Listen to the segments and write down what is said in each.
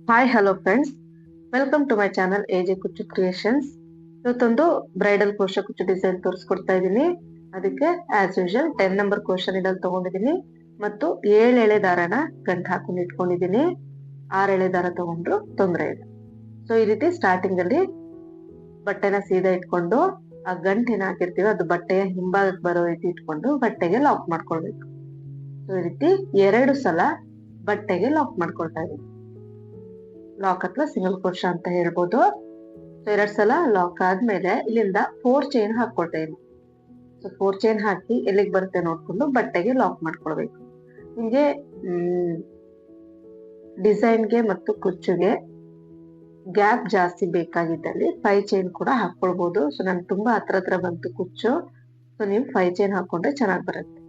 Hi hello friends, welcome to my channel AJ Kuchchu creations. ಇವತ್ತೊಂದು bridal crochet ಕುಚ್ಚು design ತೋರಿಸ್ಕೊಡ್ತಾ ಇದ್ದೀನಿ. ಅದಕ್ಕೆ as usual 10 number crochet needle ತಗೊಂಡಿದ್ದೀನಿ ಮತ್ತು 7 ಎಳೆ ದಾರನ ಗಂಟು ಹಾಕೊಂಡು ಇಟ್ಕೊಂಡಿದ್ದೀನಿ. 6 ಎಳೆ ದಾರ ತಗೊಂಡ್ರು ತೊಂದರೆ ಇಲ್ಲ. ಸೊ ಈ ರೀತಿ ಸ್ಟಾರ್ಟಿಂಗ್ ಅಲ್ಲಿ ಬಟ್ಟೆನ ಸೀದಾ ಇಟ್ಕೊಂಡು ಆ ಗಂಟು ಏನ್ ಹಾಕಿರ್ತೀವಿ ಅದು ಬಟ್ಟೆಯ ಹಿಂಭಾಗಕ್ಕೆ ಬರೋ ರೀತಿ ಇಟ್ಕೊಂಡು ಬಟ್ಟೆಗೆ ಲಾಕ್ ಮಾಡ್ಕೊಳ್ಬೇಕು. ಸೊ ಈ ರೀತಿ 2 ಸಲ ಬಟ್ಟೆಗೆ ಲಾಕ್ ಮಾಡ್ಕೊಳ್ತಾ ಇದೀವಿ. ಲಾಕ್ ಅಥವಾ ಸಿಂಗಲ್ ಕ್ರೋಶಾ ಅಂತ ಹೇಳ್ಬೋದು. ಸೊ 2 ಸಲ ಲಾಕ್ ಆದ್ಮೇಲೆ ಇಲ್ಲಿಂದ 4 ಚೈನ್ ಹಾಕೊಳ್ತಾ ಇದೀನಿ. ಸೊ 4 ಚೈನ್ ಹಾಕಿ ಎಲ್ಲಿಗೆ ಬರುತ್ತೆ ನೋಡ್ಕೊಂಡು ಬಟ್ಟೆಗೆ ಲಾಕ್ ಮಾಡ್ಕೊಳ್ಬೇಕು. ನಿಮ್ಗೆ ಡಿಸೈನ್ಗೆ ಮತ್ತು ಕುಚ್ಚುಗೆ ಗ್ಯಾಪ್ ಜಾಸ್ತಿ ಬೇಕಾಗಿದ್ದಲ್ಲಿ 5 ಚೈನ್ ಕೂಡ ಹಾಕೊಳ್ಬಹುದು. ಸೊ ನನ್ಗೆ ತುಂಬಾ ಹತ್ರ ಬಂತು ಕುಚ್ಚು, ಸೊ ನೀವು 5 ಚೈನ್ ಹಾಕೊಂಡ್ರೆ ಚೆನ್ನಾಗಿ ಬರುತ್ತೆ.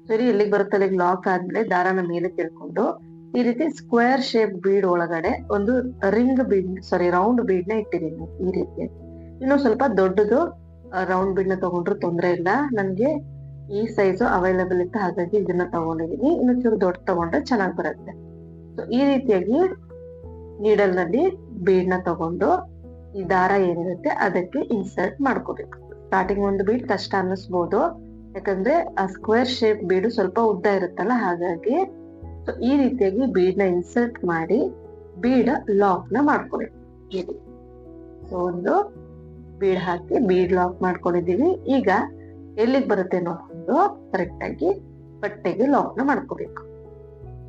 ಸರಿ, ಎಲ್ಲಿಗೆ ಬರುತ್ತೆ ಅಲ್ಲಿಗೆ ಲಾಕ್ ಆದ್ಮೇಲೆ ದಾರನ ಮೇಲೆ ತಿಳ್ಕೊಂಡು ಈ ರೀತಿ ಸ್ಕ್ವೇರ್ ಶೇಪ್ ಬೀಡ್ ಒಳಗಡೆ ಒಂದು ರೌಂಡ್ ಬೀಡ್ ನ ಇಟ್ಟಿದ್ದೀನಿ. ಈ ರೀತಿ ಇನ್ನು ಸ್ವಲ್ಪ ದೊಡ್ಡದು ರೌಂಡ್ ಬೀಡ್ ನ ತಗೊಂಡ್ರು ತೊಂದರೆ ಇಲ್ಲ. ನನ್ಗೆ ಈ ಸೈಜು ಅವೈಲೇಬಲ್ ಇತ್ತು, ಹಾಗಾಗಿ ಇದನ್ನ ತಗೊಂಡಿದೀನಿ. ಇನ್ನು ಚೂರು ದೊಡ್ಡ ತಗೊಂಡ್ರೆ ಚೆನ್ನಾಗಿ ಬರುತ್ತೆ. ಸೊ ಈ ರೀತಿಯಾಗಿ ನೀಡಲ್ ನಲ್ಲಿ ಬೀಡ್ ನ ತಗೊಂಡು ಈ ದಾರ ಏನಿರುತ್ತೆ ಅದಕ್ಕೆ ಇನ್ಸರ್ಟ್ ಮಾಡ್ಕೋಬೇಕು. ಸ್ಟಾರ್ಟಿಂಗ್ ಒಂದು ಬೀಡ್ ಕಷ್ಟ ಅನ್ನಿಸ್ಬೋದು, ಯಾಕಂದ್ರೆ ಆ ಸ್ಕ್ವೇರ್ ಶೇಪ್ ಬೀಡು ಸ್ವಲ್ಪ ಉದ್ದ ಇರುತ್ತಲ್ಲ, ಹಾಗಾಗಿ ಸೊ ಈ ರೀತಿಯಾಗಿ ಬೀಡ್ ನ ಇನ್ಸರ್ಟ್ ಮಾಡಿ ಬೀಡ್ ಲಾಕ್ ನ ಮಾಡ್ಕೊಬೇಕು. ಸೊ ಒಂದು ಬೀಡ್ ಹಾಕಿ ಬೀಡ್ ಲಾಕ್ ಮಾಡ್ಕೊಂಡಿದೀವಿ. ಈಗ ಎಲ್ಲಿಗೆ ಬರುತ್ತೆ ನೋಡ್ಕೊಂಡು ಕರೆಕ್ಟ್ ಆಗಿ ಬಟ್ಟೆಗೆ ಲಾಕ್ ನ ಮಾಡ್ಕೋಬೇಕು.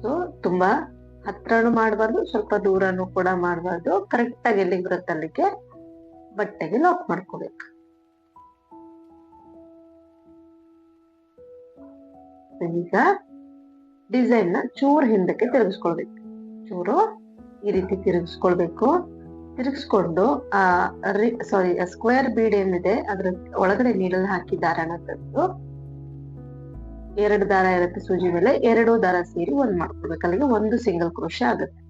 ಸೊ ತುಂಬಾ ಹತ್ರನು ಮಾಡಬಾರ್ದು, ಸ್ವಲ್ಪ ದೂರನು ಕೂಡ ಮಾಡಬಾರ್ದು. ಕರೆಕ್ಟ್ ಆಗಿ ಎಲ್ಲಿಗೆ ಬರುತ್ತೆ ಅಲ್ಲಿಗೆ ಬಟ್ಟೆಗೆ ಲಾಕ್ ಮಾಡ್ಕೋಬೇಕು. ಈಗ ಡಿಸೈನ್ ನ ಚೂರು ಹಿಂದಕ್ಕೆ ತಿರುಗಿಸ್ಕೊಳ್ಬೇಕು. ಚೂರು ಈ ರೀತಿ ತಿರುಗಿಸ್ಕೊಳ್ಬೇಕು. ತಿರುಗಿಸ್ಕೊಂಡು ಸ್ಕ್ವೇರ್ ಬೀಡ್ ಏನಿದೆ ಅದ್ರ ಒಳಗಡೆ ನೀಡಲ್ ಹಾಕಿ ದಾರನ ತಂದು 2 ದಾರ ಇರುತ್ತೆ ಸೂಜಿ ಮೇಲೆ, 2 ದಾರ ಸೇರಿ ಒಂದ್ ಮಾಡ್ಕೊಳ್ಬೇಕು. ಅಲ್ಲಿಗೆ ಒಂದು ಸಿಂಗಲ್ ಕ್ರೋಶಾ ಆಗುತ್ತೆ.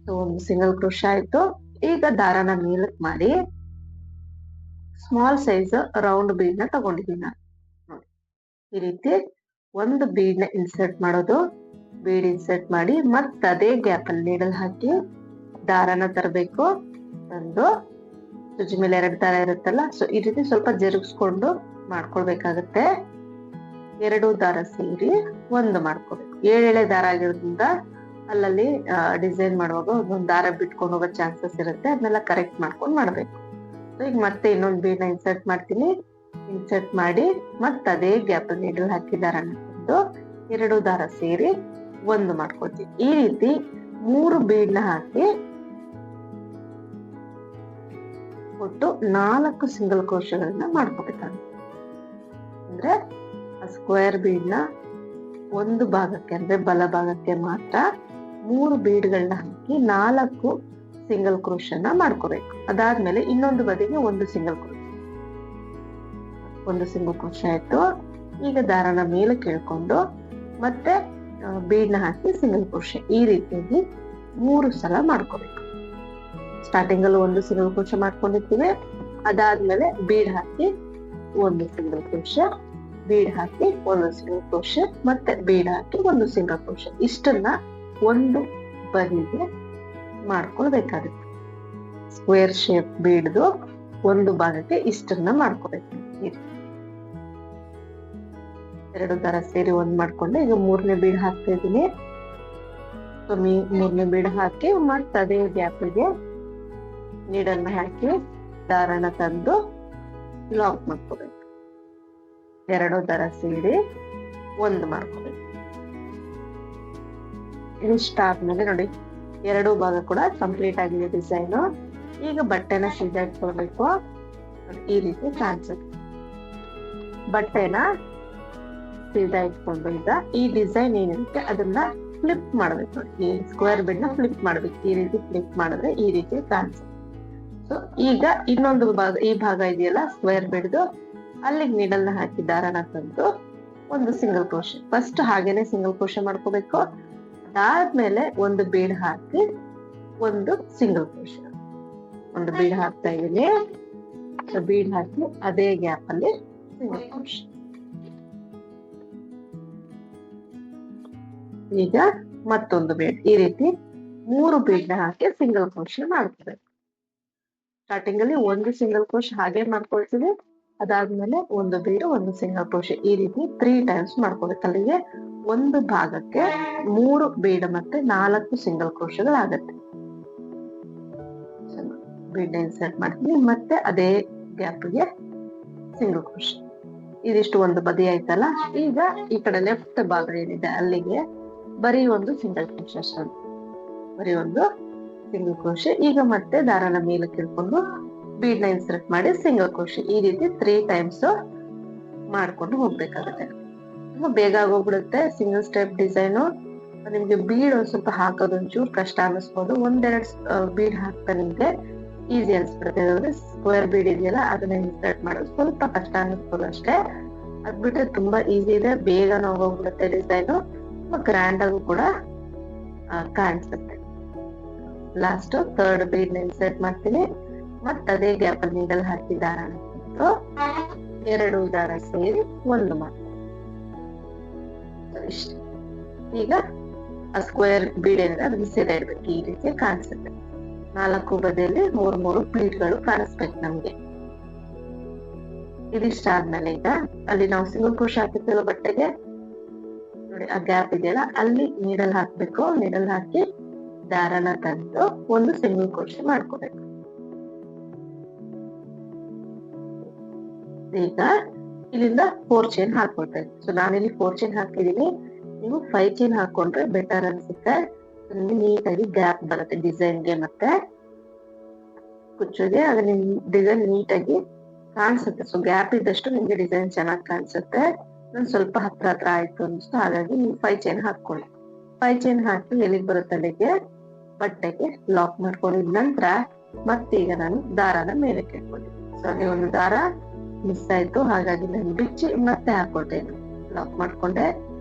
ಸೊ ಒಂದು ಸಿಂಗಲ್ ಕ್ರೋಶಾ ಆಯ್ತು. ಈಗ ದಾರನ ಮೇಲಕ್ ಮಾಡಿ ಸ್ಮಾಲ್ ಸೈಜ್ ರೌಂಡ್ ಬೀಡ್ ನ ತಗೊಂಡಿದ್ದೀನಿ ನಾನು. ನೋಡಿ ಈ ರೀತಿ ಒಂದು ಬೀಡ್ ನ ಇನ್ಸರ್ಟ್ ಮಾಡೋದು, ಬೀಡ್ ಇನ್ಸರ್ಟ್ ಮಾಡಿ ಮತ್ತೆ ಅದೇ ಗ್ಯಾಪ್ ಅಲ್ಲಿ ನೀಡಲ್ ಹಾಕಿ ದಾರನ ತರಬೇಕು. ತಂದು ಸುಜಿ ಮೇಲೆ 2 ದಾರ ಇರುತ್ತಲ್ಲ, ಸೊ ಈ ರೀತಿ ಸ್ವಲ್ಪ ಜರುಗಿಸ್ಕೊಂಡು ಮಾಡ್ಕೊಳ್ಬೇಕಾಗತ್ತೆ. 2 ದಾರ ಸೇರಿ ಒಂದು ಮಾಡ್ಕೋಬೇಕು. 7 ಎಳೆ ದಾರ ಆಗಿರೋದ್ರಿಂದ ಅಲ್ಲಲ್ಲಿ ಡಿಸೈನ್ ಮಾಡುವಾಗ ಒಂದೊಂದು ದಾರ ಬಿಟ್ಕೊಂಡು ಹೋಗೋ ಚಾನ್ಸಸ್ ಇರುತ್ತೆ, ಅದನ್ನೆಲ್ಲ ಕರೆಕ್ಟ್ ಮಾಡ್ಕೊಂಡು ಮಾಡ್ಬೇಕು. ಸೊ ಈಗ ಮತ್ತೆ ಇನ್ನೊಂದು ಬೀಡ್ ನ ಇನ್ಸರ್ಟ್ ಮಾಡ್ತೀನಿ. ಇನ್ಸರ್ಟ್ ಮಾಡಿ ಮತ್ತೆ ಅದೇ ಗ್ಯಾಪ್ ನೀಡಲ್ ಹಾಕಿ ದಾರನ ತಂದು 2 ದಾರ ಸೇರಿ ಒಂದು ಮಾಡ್ಕೊಳ್ತೀವಿ. ಈ ರೀತಿ 3 ಬೀಡ್ ನ ಹಾಕಿ ಒಟ್ಟು 4 ಸಿಂಗಲ್ ಕ್ರೋಶಗಳನ್ನ ಮಾಡ್ಕೋಬೇಕಾಗುತ್ತೆ. ಅಂದ್ರೆ ಸ್ಕ್ವೇರ್ ಬೀಡ್ ನ ಒಂದು ಭಾಗಕ್ಕೆ ಅಂದ್ರೆ ಬಲ ಭಾಗಕ್ಕೆ ಮಾತ್ರ 3 ಬೀಡ್ಗಳನ್ನ ಹಾಕಿ 4 ಸಿಂಗಲ್ ಕ್ರೋಶನ ಮಾಡ್ಕೋಬೇಕು. ಅದಾದ್ಮೇಲೆ ಇನ್ನೊಂದು ಬದಿಗೆ ಒಂದು ಸಿಂಗಲ್ ಕ್ರೋಶ ಆಯ್ತು. ಈಗ ದಾರನ ಮೇಲೆ ಕೇಳ್ಕೊಂಡು ಮತ್ತೆ ಬೀಡ್ ನ ಹಾಕಿ ಸಿಂಗಲ್ ಕ್ರೋಶ ಈ ರೀತಿಯಾಗಿ 3 ಸಲ ಮಾಡ್ಕೋಬೇಕು. ಸ್ಟಾರ್ಟಿಂಗ್ ಅಲ್ಲಿ ಒಂದು ಸಿಂಗಲ್ ಕ್ರೋಶ ಮಾಡ್ಕೊಂಡಿರ್ತೀವಿ, ಅದಾದ್ಮೇಲೆ ಬೀಡ್ ಹಾಕಿ ಒಂದು ಸಿಂಗಲ್ ಕ್ರೋಶ, ಬೀಡ್ ಹಾಕಿ ಒಂದು ಸಿಂಗಲ್ ಕ್ರೋಶ, ಮತ್ತೆ ಬೀಡ್ ಹಾಕಿ ಒಂದು ಸಿಂಗಲ್ ಕ್ರೋಶ. ಇಷ್ಟನ್ನ ಒಂದು ಬದಿಗೆ ಮಾಡ್ಕೊಳ್ಬೇಕಾಗುತ್ತೆ. ಸ್ಕ್ವೇರ್ ಶೇಪ್ ಬೀಡ್ದು ಒಂದು ಭಾಗಕ್ಕೆ ಇಷ್ಟನ್ನ ಮಾಡ್ಕೋಬೇಕು. 2 ದಾರ ಸೇರಿ ಒಂದ್ ಮಾಡ್ಕೊಂಡು ಈಗ 3ನೇ ಬೀಡ್ ಹಾಕ್ತಾ ಇದೀನಿ. 3ನೇ ಬೀಡ್ ಹಾಕಿ ಮತ್ತೆ ಅದೇ ಗ್ಯಾಪಿಗೆ ನೀಡನ್ನ ಹಾಕಿ ದಾರನ ತಂದು ಲಾಕ್ ಮಾಡ್ಕೋಬೇಕು. 2 ದಾರ ಸೇರಿ ಒಂದು ಮಾಡ್ಕೋಬೇಕು. ಇಷ್ಟ ಆದ್ಮೇಲೆ ನೋಡಿ 2 ಭಾಗ ಕೂಡ ಕಂಪ್ಲೀಟ್ ಆಗಿದೆ ಡಿಸೈನ್. ಈಗ ಬಟ್ಟೆನ ಸೀದಾ ಇಟ್ಕೊಳ್ಬೇಕು. ಈ ರೀತಿ ಕಾಣಿಸುತ್ತೆ. ಬಟ್ಟೆನ ಸೀದಾ ಇಟ್ಕೊಂಡು ಈಗ ಈ ಡಿಸೈನ್ ಏನಿರುತ್ತೆ ಅದನ್ನ ಫ್ಲಿಪ್ ಮಾಡ್ಬೇಕು. ಈ ಸ್ಕ್ವೇರ್ ಬೀಡ್ ನ ಫ್ಲಿಪ್ ಮಾಡ್ಬೇಕು. ಈ ರೀತಿ ಫ್ಲಿಪ್ ಮಾಡಿದ್ರೆ ಈ ರೀತಿ ಕಾಣಿಸುತ್ತೆ. ಸೊ ಈಗ ಇನ್ನೊಂದು ಭಾಗ, ಈ ಭಾಗ ಇದೆಯಲ್ಲ ಸ್ಕ್ವೇರ್ ಬೀಡ್ದು, ಅಲ್ಲಿಗೆ ನೀಡಲ್ನ ಹಾಕಿ ದಾರನ ತಂದು ಒಂದು ಸಿಂಗಲ್ ಕ್ರೋಶ. ಫಸ್ಟ್ ಹಾಗೇನೆ ಸಿಂಗಲ್ ಕ್ರೋಶ ಮಾಡ್ಕೋಬೇಕು. ಅದಾದ್ಮೇಲೆ ಒಂದು ಬೀಡ್ ಹಾಕಿ ಒಂದು ಸಿಂಗಲ್ ಕ್ರೋಶ. ಒಂದು ಬೀಡ್ ಹಾಕ್ತಾ ಇದೀನಿ. ಬೀಡ್ ಹಾಕಿ ಅದೇ ಗ್ಯಾಪ್ ಅಲ್ಲಿ ಸಿಂಗಲ್ ಕ್ರೋಶ. ಈಗ ಮತ್ತೊಂದು ಬೀಡ್ ಈ ರೀತಿ 3 ಬೀಡ್ ನ ಹಾಕಿ ಸಿಂಗಲ್ ಕ್ರೋಶೆ ಮಾಡ್ಕೋಬೇಕು. ಸ್ಟಾರ್ಟಿಂಗ್ ಅಲ್ಲಿ ಒಂದು ಸಿಂಗಲ್ ಕ್ರೋಶ್ ಹಾಗೆ ಮಾಡ್ಕೊಳ್ತೀವಿ, ಅದಾದ್ಮೇಲೆ ಒಂದು ಬೀಡು ಒಂದು ಸಿಂಗಲ್ ಕ್ರೋಶೆ ಈ ರೀತಿ 3 ಟೈಮ್ಸ್ ಮಾಡ್ಕೋಬೇಕು. ಅಲ್ಲಿಗೆ ಒಂದು ಭಾಗಕ್ಕೆ 3 ಬೀಡ್ ಮತ್ತೆ 4 ಸಿಂಗಲ್ ಕ್ರೋಶೆಗಳಾಗತ್ತೆ. ಬೀಡ್ ಇನ್ಸರ್ಟ್ ಮಾಡ್ತೀನಿ, ಮತ್ತೆ ಅದೇ ಗ್ಯಾಪ್ಗೆ ಸಿಂಗಲ್ ಕ್ರೋಶೆ. ಇದಿಷ್ಟು ಒಂದು ಬದಿ ಆಯ್ತಲ್ಲ. ಈಗ ಈ ಕಡೆ ಲೆಫ್ಟ್ ಭಾಗ ಏನಿದೆ ಅಲ್ಲಿಗೆ ಬರೀ ಒಂದು ಸಿಂಗಲ್ ಕ್ರೋಶೆ ಅಷ್ಟೇ, ಬರೀ ಒಂದು ಸಿಂಗಲ್ ಕ್ರೋಶೆ. ಈಗ ಮತ್ತೆ ದಾರನ ಮೇಲೆ ಕೇಳ್ಕೊಂಡು ಬೀಡ್ ನ ಇನ್ಸರ್ಟ್ ಮಾಡಿ ಸಿಂಗಲ್ ಕ್ರೋಶೆ ಈ ರೀತಿ 3 ಟೈಮ್ಸ್ ಮಾಡ್ಕೊಂಡು ಹೋಗ್ಬೇಕಾಗತ್ತೆ. ತುಂಬಾ ಬೇಗ ಆಗೋಗ್ಬಿಡುತ್ತೆ ಸಿಂಗಲ್ ಸ್ಟೆಪ್ ಡಿಸೈನ್. ನಿಮ್ಗೆ ಬೀಡ್ ಒಂದ್ ಸ್ವಲ್ಪ ಹಾಕೋದು ಒಂಚೂರು ಕಷ್ಟ ಅನಿಸ್ಬೋದು, ಒಂದೆರಡು ಬೀಡ್ ಹಾಕ್ತಾ ನಿಮ್ಗೆ ಈಸಿ ಅನ್ಸ್ಬಿಡುತ್ತೆ. ಸ್ಕ್ವೇರ್ ಬೀಡ್ ಇದೆಯಲ್ಲ ಅದನ್ನ ಇನ್ಸರ್ಟ್ ಮಾಡೋದು ಸ್ವಲ್ಪ ಕಷ್ಟ ಅನಿಸ್ಬೋದು ಅಷ್ಟೇ. ಅದ್ ಬಿಟ್ರೆ ತುಂಬಾ ಈಸಿ ಇದೆ, ಬೇಗ ಹೋಗ್ಬಿಡುತ್ತೆ ಡಿಸೈನ್, ತುಂಬಾ ಗ್ರ್ಯಾಂಡ್ ಆಗು ಕೂಡ ಕಾಣಿಸುತ್ತೆ. ಲಾಸ್ಟ್ 3rd ಬೀಡ್ ನ ಇನ್ಸರ್ಟ್ ಮಾಡ್ತೀನಿ, ಮತ್ತ ಅದೇ ಗ್ಯಾಪ್ ಅಲ್ಲಿ ನೀಡಲ್ ಹಾಕಿ ದಾರ 2 ದಾರ ಸೇರಿ ಒಂದು ಮಾಡ್ತೀನಿ. ಈಗ ಆ ಸ್ಕ್ವೇರ್ ಬೀಡ್ ಏನಿದೆ ಅದನ್ನ ಸೀದಾ ಇಡ್ಬೇಕು, ಈ ರೀತಿ ಕಾಣಿಸುತ್ತೆ. 4 ಬದಿಯಲ್ಲಿ 3 ಪ್ಲೀಟ್ಗಳು ಕಾಣಿಸ್ಬೇಕು ನಮ್ಗೆ. ಇದಿಷ್ಟ ಆದ್ಮೇಲೆ ಈಗ ಅಲ್ಲಿ ನಾವು ಸಿಂಗಲ್ ಕ್ರೋಶೆ ಹಾಕಿರ್ತೀವಲ್ಲ ಬಟ್ಟೆಗೆ, ನೋಡಿ ಆ ಗ್ಯಾಪ್ ಇದೆಯಲ್ಲ ಅಲ್ಲಿ ನೀಡಲ್ ಹಾಕ್ಬೇಕು. ನೀಡಲ್ ಹಾಕಿ ದಾರನ ತಂದು ಒಂದು ಸಿಂಗಲ್ ಕ್ರೋಶೆ ಮಾಡ್ಕೋಬೇಕು. ಈಗ ಇಲ್ಲಿಂದ 4 ಚೈನ್ ಹಾಕೊಳ್ತಾ ಇದ್ದೀನಿ. ಸೊ ನಾನಿಲ್ಲಿ 4 ಚೈನ್ ಹಾಕಿದೀನಿ, ನೀವು 5 ಚೈನ್ ಹಾಕೊಂಡ್ರೆ ಬೆಟರ್ ಅನ್ಸುತ್ತೆ. ನೀಟಾಗಿ ಗ್ಯಾಪ್ ಬರುತ್ತೆ ಡಿಸೈನ್ಗೆ ಮತ್ತೆ ಕುಚ್ಚುಗೆ, ಆಗ ನಿಮ್ ಡಿಸೈನ್ ನೀಟಾಗಿ ಕಾಣಿಸುತ್ತೆ. ಸೊ ಗ್ಯಾಪ್ ಇದ್ದಷ್ಟು ನಿಮ್ಗೆ ಡಿಸೈನ್ ಚೆನ್ನಾಗಿ ಕಾಣಿಸುತ್ತೆ. ನನ್ ಸ್ವಲ್ಪ ಹತ್ರ ಆಯ್ತು ಅನ್ಸ್ತು, ಹಾಗಾಗಿ ನೀವು 5 ಚೈನ್ ಹಾಕೊಳ್ಳಿ. 5 ಚೈನ್ ಹಾಕಿ ಎಲ್ಲಿಗೆ ಬರುತ್ತೆ ಅಲ್ಲಿಗೆ ಬಟ್ಟೆಗೆ ಲಾಕ್ ಮಾಡ್ಕೊಂಡಿದ ನಂತರ ಮತ್ತೀಗ ನಾನು ದಾರನ ಮೇಲೆ ಕೇಳ್ಕೊಂಡೆ. ಸೊ ಅಲ್ಲಿ ಒಂದು ದಾರ ಮಿಸ್ ಆಯ್ತು, ಹಾಗಾಗಿ ನಾನು ಬಿಚ್ಚಿ ಮತ್ತೆ ಹಾಕೊಳ್ತೇನೆ. ಲಾಕ್ ಮಾಡ್ಕೊಂಡೆ.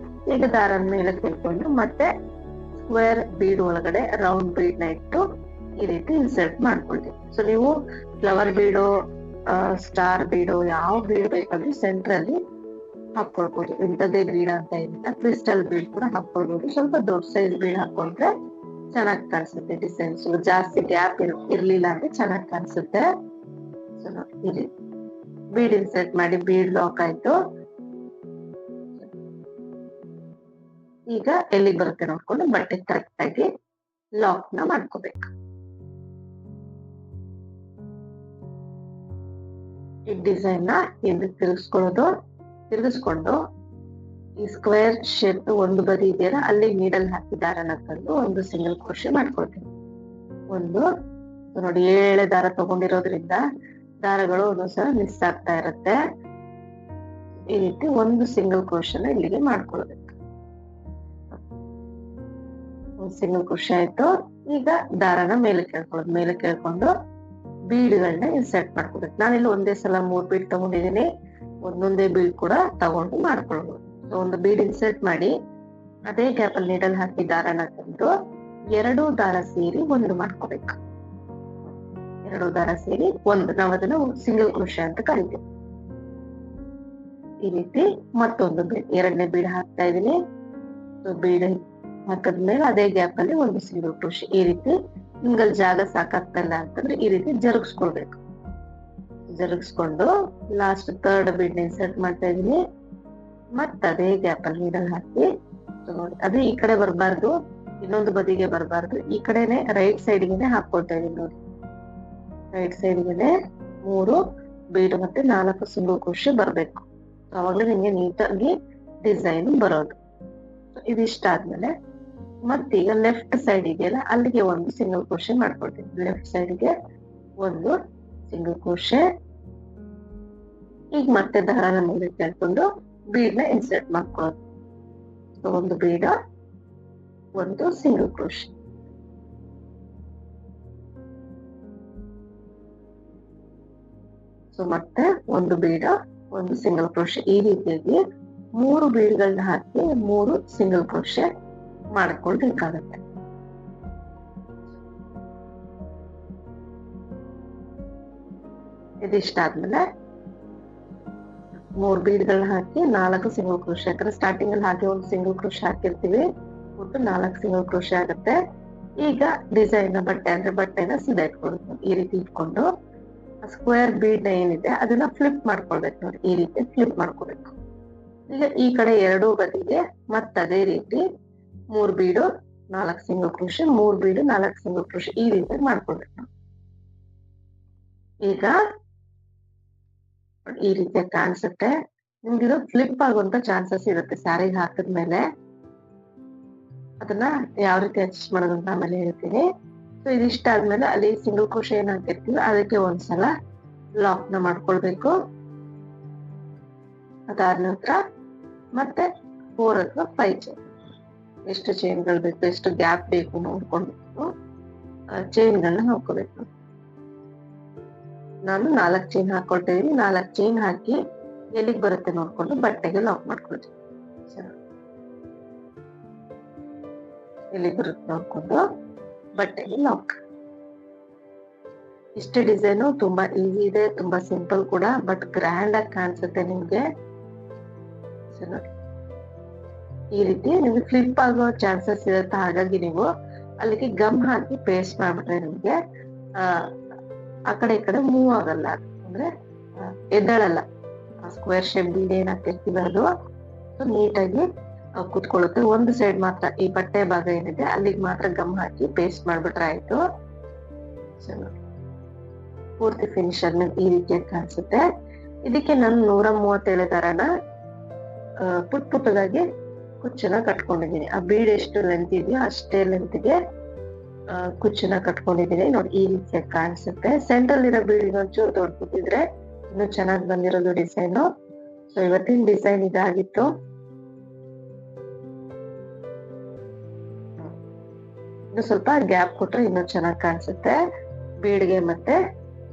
ಈಗ ದಾರನ ಮೇಲೆ ಕೇಳ್ಕೊಂಡು ಮತ್ತೆ ಸ್ಕ್ವೇರ್ ಬೀಡ್ ಒಳಗಡೆ ರೌಂಡ್ ಬೀಡ್ ನ ಇಟ್ಟು ಈ ರೀತಿ ಇನ್ಸರ್ಟ್ ಮಾಡ್ಕೊಳ್ತೀನಿ. ಸೊ ನೀವು ಫ್ಲವರ್ ಬೀಡು, ಸ್ಟಾರ್ ಬೀಡು, ಯಾವ ಬೀಡ್ ಬೇಕಾದ್ರೂ ಸೆಂಟರ್ ಅಲ್ಲಿ ಹಾಕೊಳ್ಬಹುದು. ಇಂಥದ್ದೇ ಬೀಡ್ ಅಂತ ಏನಿಲ್ಲ, ಕ್ರಿಸ್ಟಲ್ ಬೀಡ್ ಕೂಡ ಹಾಕೊಳ್ಬಹುದು. ಸ್ವಲ್ಪ ದೊಡ್ಡ ಸೈಜ್ ಬೀಡ್ ಹಾಕೊಂಡ್ರೆ ಚೆನ್ನಾಗಿ ಕಾಣಿಸುತ್ತೆ ಡಿಸೈನ್ಸ್. ಜಾಸ್ತಿ ಗ್ಯಾಪ್ ಇರ್ಲಿಲ್ಲ ಅಂದ್ರೆ ಚೆನ್ನಾಗಿ ಕಾಣಿಸುತ್ತೆ. ಸೊ ಇಲ್ಲಿ ಬೀಡ್ ಇನ್ಸರ್ಟ್ ಮಾಡಿ ಬೀಡ್ ಲಾಕ್ ಆಯ್ತು. ಈಗ ಎಲ್ಲಿ ಬರುತ್ತೆ ನೋಡ್ಕೊಂಡು ಬಟ್ಟೆ ಕರೆಕ್ಟ್ ಆಗಿ ಲಾಕ್ ನ ಮಾಡ್ಕೋಬೇಕು. ಈ ಡಿಸೈನ್ ನ ಹಿಂದೆ ತಿರುಗಿಸ್ಕೊಂಡು ಈ ಸ್ಕ್ವೇರ್ ಶೇಪ್ ಒಂದು ಬದಿ ಇದೆಯಲ್ಲ ಅಲ್ಲಿ ನೀಡಲ್ ಹಾಕಿ ದಾರನ ತಂದು ಒಂದು ಸಿಂಗಲ್ ಕ್ರೋಶೆ ಮಾಡ್ಕೊಳ್ತೀನಿ. ನೋಡಿ 7 ದಾರ ತಗೊಂಡಿರೋದ್ರಿಂದ ದಾರಗಳು ಒಂದೊಂದ್ಸಲ ಮಿಸ್ ಆಗ್ತಾ ಇರುತ್ತೆ. ಈ ರೀತಿ ಒಂದು ಸಿಂಗಲ್ ಕ್ರೋಶೆನ ಇಲ್ಲಿಗೆ ಮಾಡ್ಕೊಳ್ಬೇಕು. ಒಂದು ಸಿಂಗಲ್ ಕ್ರೋಶೆ ಆಯ್ತು. ಈಗ ದಾರನ ಮೇಲೆ ಕೇಳ್ಕೊಳ್ಳೋದು, ಮೇಲೆ ಕೇಳ್ಕೊಂಡು ಬೀಡ್ಗಳನ್ನ ಇನ್ಸರ್ಟ್ ಮಾಡ್ಕೋಬೇಕು. ನಾನಿಲ್ಲಿ ಒಂದೇ ಸಲ 3 ಬೀಡ್ ತಗೊಂಡಿದ್ದೀನಿ, ಒಂದೊಂದೇ ಬೀಡ್ ಕೂಡ ತಗೊಂಡು ಮಾಡ್ಕೊಳ್ಬಹುದು. ಒಂದು ಬೀಡ್ ಇನ್ಸರ್ಟ್ ಮಾಡಿ ಅದೇ ಗ್ಯಾಪ್ ಅಲ್ಲಿ ನೀಡಲ್ ಹಾಕಿ ದಾರನ ತಂದು 2 ದಾರ ಸೇರಿ ಒಂದು ಮಾಡ್ಕೋಬೇಕು. 2 ದಾರ ಸೇರಿ ಒಂದು, ನಾವು ಅದನ್ನ ಸಿಂಗಲ್ ಕ್ರೋಶೆ ಅಂತ ಕರಿತೀವಿ. ಈ ರೀತಿ ಮತ್ತೊಂದು ಬೀಡ್, 2ನೇ ಬೀಡ್ ಹಾಕ್ತಾ ಇದೀನಿ. ಬೀಡ್ ಹಾಕದ್ಮೇಲೆ ಅದೇ ಗ್ಯಾಪ್ ಅಲ್ಲಿ ಒಂದು ಸಿಂಗಲ್ ಕ್ರೋಶೆ. ಈ ರೀತಿ ಸಿಂಗಲ್ ಜಾಗ ಸಾಕಾಗ್ತಾ ಇಲ್ಲ ಅಂತಂದ್ರೆ ಈ ರೀತಿ ಜರುಗಿಸ್ಕೊಳ್ಬೇಕು. ಜರುಗಿಸ್ಕೊಂಡು ಲಾಸ್ಟ್ 3rd ಬೀಡ್ ಇನ್ಸರ್ಟ್ ಮಾಡ್ತಾ ಇದೀನಿ. ಮತ್ತ ಅದೇ ಗ್ಯಾಪ್ ಅಲ್ಲಿ ನೀಡಲ್ ಹಾಕಿ ನೋಡಿ, ಅದು ಈ ಕಡೆ ಬರಬಾರ್ದು, ಇನ್ನೊಂದು ಬದಿಗೆ ಬರಬಾರ್ದು, ಈ ಕಡೆನೆ ರೈಟ್ ಸೈಡ್ಗೆ ಹಾಕೊಳ್ತಾ ಇದೀನಿ. ನೋಡಿ ರೈಟ್ ಸೈಡ್ಗೆ 3 ಬೀಡ್ ಮತ್ತೆ 4 ಸಿಂಗಲ್ ಕ್ರೋಶೆ ಬರ್ಬೇಕು. ಅವಾಗ್ಲೇ ನಿಮ್ಗೆ ನೀಟಾಗಿ ಡಿಸೈನ್ ಬರೋದು. ಇದಿಷ್ಟ ಆದ್ಮೇಲೆ ಮತ್ತೀಗ ಲೆಫ್ಟ್ ಸೈಡ್ ಇದೆಯಲ್ಲ ಅಲ್ಲಿಗೆ ಒಂದು ಸಿಂಗಲ್ ಕ್ರೋಶೆ ಮಾಡ್ಕೊಳ್ತೀನಿ. ಲೆಫ್ಟ್ ಸೈಡ್ಗೆ ಒಂದು ಸಿಂಗಲ್ ಕ್ರೋಶೆ. ಈಗ ಮತ್ತೆ ದಾರನ ಮೇಲೆ ಕೇಳ್ಕೊಂಡು ಬೀಡ್ ನ ಇನ್ಸರ್ಟ್ ಮಾಡ್ಕೊಳ್ಳೋದು. ಒಂದು ಬೀಡ, ಒಂದು ಸಿಂಗಲ್ ಕ್ರೋಶೆ. ಸೊ ಮತ್ತೆ ಒಂದು ಬೀಡ, ಒಂದು ಸಿಂಗಲ್ ಕ್ರೋಶೆ. ಈ ರೀತಿಯಾಗಿ 3 ಬೀಡ್ಗಳನ್ನ ಹಾಕಿ 3 ಸಿಂಗಲ್ ಕ್ರೋಶೆ ಮಾಡ್ಕೊಳ್ಬೇಕಾಗತ್ತೆ. ಇದಿಷ್ಟ ಆದ್ಮೇಲೆ 3 ಬೀಡ್ಗಳನ್ನ ಹಾಕಿ 4 ಸಿಂಗಲ್ ಕ್ರೋಶೆ. ಯಾಕಂದ್ರೆ ಸ್ಟಾರ್ಟಿಂಗ್ ಅಲ್ಲಿ ಹಾಕಿ ಒಂದು ಸಿಂಗಲ್ ಕ್ರೋಶೆ ಹಾಕಿರ್ತೀವಿ, ಒಟ್ಟು 4 ಸಿಂಗಲ್ ಕ್ರೋಶೆ ಆಗುತ್ತೆ. ಈಗ ಡಿಸೈನ್ ಬಟ್ಟೆನ ಸೀದಾ ಇಟ್ಕೊಳ್ಬೇಕು. ಈ ರೀತಿ ಇಟ್ಕೊಂಡು ಸ್ಕ್ವೇರ್ ಬೀಡ್ ಏನಿದೆ ಅದನ್ನ ಫ್ಲಿಪ್ ಮಾಡ್ಕೊಳ್ಬೇಕು ನೋಡಿ. ಈ ರೀತಿ ಫ್ಲಿಪ್ ಮಾಡ್ಕೋಬೇಕು. ಈಗ ಈ ಕಡೆ ಎರಡೂ ಬದಿಗೆ ಅದೇ ರೀತಿ 3 ಬೀಡು 4 ಸಿಂಗಲ್ ಕ್ರೋಶೆ, 3 ಬೀಡು 4 ಸಿಂಗಲ್ ಕ್ರೋಶೆ ಈ ರೀತಿ ಮಾಡ್ಕೊಳ್ಬೇಕು. ಈಗ ಈ ರೀತಿ ಕಾಣಿಸುತ್ತೆ. ನಿಮ್ಗಿದು ಫ್ಲಿಪ್ ಆಗುವಂತ ಚಾನ್ಸಸ್ ಇರುತ್ತೆ ಸ್ಯಾರಿಗೆ ಹಾಕಿದ್ಮೇಲೆ. ಅದನ್ನ ಯಾವ ರೀತಿ ಅಡ್ಜಸ್ಟ್ ಮಾಡೋದು ಅಂತ ಆಮೇಲೆ ಹೇಳ್ತೀನಿ. ಸೊ ಇದಿಷ್ಟ ಆದ್ಮೇಲೆ ಅಲ್ಲಿ ಸಿಂಗಲ್ ಕ್ರೋಶೆ ಏನ್ ಹಾಕಿರ್ತೀವಿ ಅದಕ್ಕೆ ಒಂದ್ಸಲ ಲಾಕ್ ನ ಮಾಡ್ಕೊಳ್ಬೇಕು. ಅದಾದ ನಂತರ ಮತ್ತೆ 4 ಅಥವಾ 5 ಚೈನ್, ಎಷ್ಟು ಚೈನ್ಗಳು ಬೇಕು, ಎಷ್ಟು ಗ್ಯಾಪ್ ಬೇಕು ನೋಡ್ಕೊಂಡು ಚೈನ್ಗಳನ್ನ ಹಾಕೋಬೇಕು. ನಾನು 4 ಚೈನ್ ಹಾಕೊಳ್ತಾ ಇದೀನಿ. 4 ಚೈನ್ ಹಾಕಿ ಎಲ್ಲಿಗೆ ಬರುತ್ತೆ ನೋಡ್ಕೊಂಡು ಬಟ್ಟೆಗೆ ಲಾಕ್ ಮಾಡ್ಕೊಳ್ತೀನಿ. ಎಲ್ಲಿಗೆ ಬರುತ್ತೆ ನೋಡ್ಕೊಂಡು ಬಟ್ಟೆಗೆ ಲಾಕ್. ಇಷ್ಟೇ ಡಿಸೈನು. ತುಂಬಾ ಈಸಿ ಇದೆ, ತುಂಬಾ ಸಿಂಪಲ್ ಕೂಡ, ಬಟ್ ಗ್ರ್ಯಾಂಡ್ ಆಗಿ ಕಾಣಿಸುತ್ತೆ ನಿಮ್ಗೆ. ಈ ರೀತಿ ನಿಮ್ಗೆ ಫ್ಲಿಪ್ ಆಗೋ ಚಾನ್ಸಸ್ ಇರುತ್ತೆ. ಹಾಗಾಗಿ ನೀವು ಅಲ್ಲಿಗೆ ಗಮ್ ಹಾಕಿ ಪೇಸ್ಟ್ ಮಾಡ್ಬಿಟ್ರೆ ನಿಮ್ಗೆ ಆ ಕಡೆ ಈ ಕಡೆ ಮೂವ್ ಆಗಲ್ಲ, ಅಂದ್ರೆ ಎದ್ದಳಲ್ಲ. ಸ್ಕ್ವೇರ್ ಶೇಪ್ ಬೀಡ್ ಏನ್ ಹಾಕಿರ್ತೀವಿ ಅದು ನೀಟಾಗಿ ಕುತ್ಕೊಳ್ಳುತ್ತೆ. ಒಂದು ಸೈಡ್ ಮಾತ್ರ ಈ ಬಟ್ಟೆ ಭಾಗ ಏನಿದೆ ಅಲ್ಲಿಗೆ ಮಾತ್ರ ಗಮ್ ಹಾಕಿ ಪೇಸ್ಟ್ ಮಾಡ್ಬಿಟ್ರೆ ಆಯ್ತು. ಪೂರ್ತಿ ಫಿನಿಶ್ ಆದ್ಮೇಲೆ ಈ ರೀತಿಯಾಗಿ ಕಾಣಿಸುತ್ತೆ. ಇದಕ್ಕೆ ನಾನು 137 ದಾರನ ಪುಟ್ಟದಾಗಿ ಕುಚ್ಚನ್ನ ಕಟ್ಕೊಂಡಿದ್ದೀನಿ. ಆ ಬೀಡ್ ಎಷ್ಟು ಲೆಂತ್ ಇದೆಯೋ ಅಷ್ಟೇ ಲೆಂತ್ಗೆ ಕುಚ್ಚನ್ನ ಕಟ್ಕೊಂಡಿದ್ದೀನಿ ನೋಡಿ. ಈ ರೀತಿಯಾಗಿ ಕಾಣಿಸುತ್ತೆ. ಸೆಂಟ್ರಲ್ ಇರೋ ಬೀಡ್ ಇನ್ನೊಂಚೂರು ದೊಡ್ಡದಿದ್ರೆ ಇನ್ನು ಚೆನ್ನಾಗಿ ಬಂದಿರೋದು ಡಿಸೈನ್. ಸೊ ಇವತ್ತಿನ ಡಿಸೈನ್ ಇದಾಗಿತ್ತು. ಇನ್ನು ಸ್ವಲ್ಪ ಗ್ಯಾಪ್ ಕೊಟ್ರೆ ಇನ್ನೂ ಚೆನ್ನಾಗಿ ಕಾಣಿಸುತ್ತೆ ಬೀಡ್ಗೆ ಮತ್ತೆ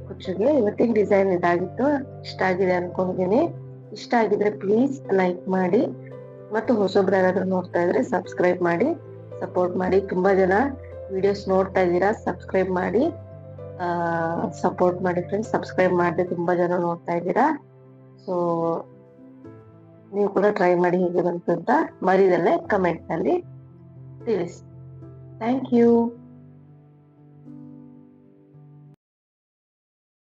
ಕುಚ್ಚುಗೆ. ಇವತ್ತಿನ ಡಿಸೈನ್ ಇದಾಗಿತ್ತು. ಇಷ್ಟ ಆಗಿದೆ ಅನ್ಕೊಂಡಿದ್ದೀನಿ. ಇಷ್ಟ ಆಗಿದ್ರೆ ಪ್ಲೀಸ್ ಲೈಕ್ ಮಾಡಿ, ಮತ್ತು ಹೊಸಬ್ರು ಯಾರಾದ್ರೂ ನೋಡ್ತಾ ಇದ್ರೆ ಸಬ್ಸ್ಕ್ರೈಬ್ ಮಾಡಿ ಸಪೋರ್ಟ್ ಮಾಡಿ. ತುಂಬಾ ಜನ ವಿಡಿಯೋಸ್ ನೋಡ್ತಾ ಇದ್ದೀರಾ, ಸಬ್ಸ್ಕ್ರೈಬ್ ಮಾಡಿ ಸಪೋರ್ಟ್ ಮಾಡಿ ಫ್ರೆಂಡ್ಸ್. ಸಬ್ಸ್ಕ್ರೈಬ್ ಮಾಡದೆ ತುಂಬಾ ಜನ ನೋಡ್ತಾ ಇದ್ದೀರಾ. ಸೊ ನೀವು ಕೂಡ ಟ್ರೈ ಮಾಡಿ ಹೇಗೆ ಬಂತು ಅಂತ ಮರಿದಲ್ಲೇ ಕಮೆಂಟ್ ನಲ್ಲಿ ತಿಳಿಸಿ. Thank you.